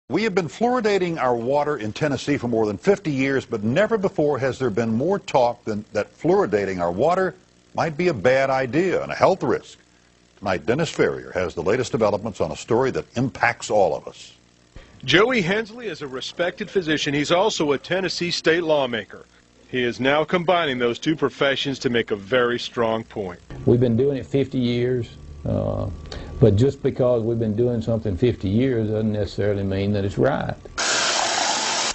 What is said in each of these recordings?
We have been fluoridating our water in Tennessee for more than 50 years, but never before has there been more talk that fluoridating our water might be a bad idea and a health risk. Tonight, Dennis Ferrier has the latest developments on a story that impacts all of us. Joey Hensley is a respected physician. He's also a Tennessee state lawmaker. He is now combining those two professions to make a very strong point. We've been doing it 50 years, but just because we've been doing something 50 years doesn't necessarily mean that it's right.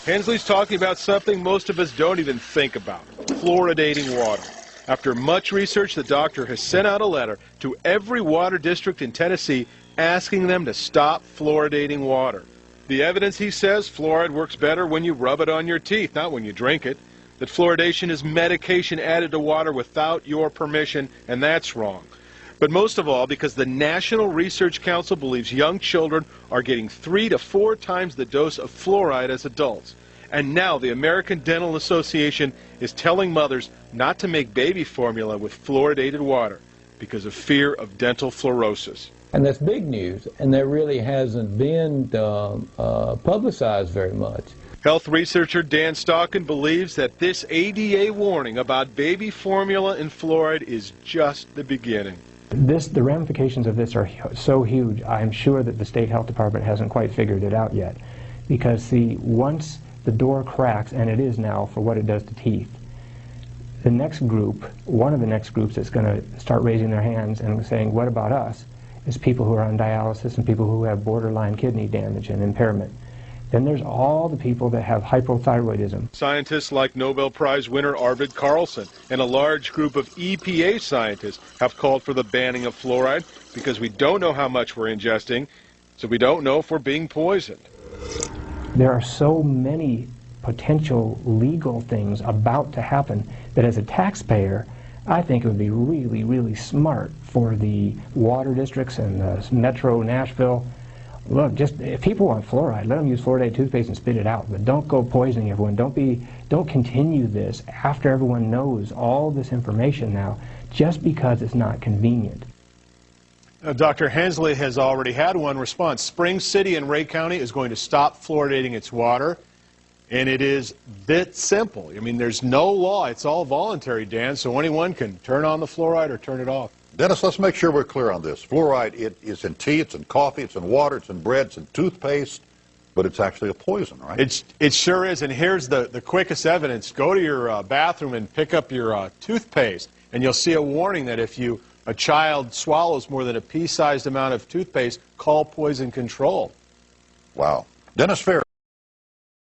Hensley's talking about something most of us don't even think about: fluoridating water. After much research, the doctor has sent out a letter to every water district in Tennessee asking them to stop fluoridating water. The evidence, he says, fluoride works better when you rub it on your teeth, not when you drink it. That fluoridation is medication added to water without your permission, and that's wrong. But most of all, because the National Research Council believes young children are getting 3 to 4 times the dose of fluoride as adults. And now the American Dental Association is telling mothers not to make baby formula with fluoridated water because of fear of dental fluorosis. And that's big news, and that really hasn't been publicized very much. Health researcher Dan Stockin believes that this ADA warning about baby formula and fluoride is just the beginning. The ramifications of this are so huge. I'm sure that the state health department hasn't quite figured it out yet. Because, see, once the door cracks, and it is now for what it does to teeth, the next group, one of the next groups that's going to start raising their hands and saying, what about us, is people who are on dialysis and people who have borderline kidney damage and impairment. Then there's all the people that have hypothyroidism. Scientists like Nobel Prize winner Arvid Carlson and a large group of EPA scientists have called for the banning of fluoride because we don't know how much we're ingesting, so we don't know if we're being poisoned. There are so many potential legal things about to happen that as a taxpayer, I think it would be really, really smart for the water districts and the Metro Nashville. Look, just if people want fluoride, let them use fluoridated toothpaste and spit it out. But don't go poisoning everyone. Don't continue this after everyone knows all this information now, just because it's not convenient. Dr. Hensley has already had one response. Spring City in Ray County is going to stop fluoridating its water, and it is that simple. I mean, there's no law. It's all voluntary, Dan, so anyone can turn on the fluoride or turn it off. Dennis, let's make sure we're clear on this. Fluoride, it is in tea, it's in coffee, it's in water, it's in bread, it's in toothpaste, but it's actually a poison, right? It sure is, and here's the quickest evidence. Go to your bathroom and pick up your toothpaste, and you'll see a warning that if a child swallows more than a pea-sized amount of toothpaste, call poison control. Wow. Dennis Ferrier.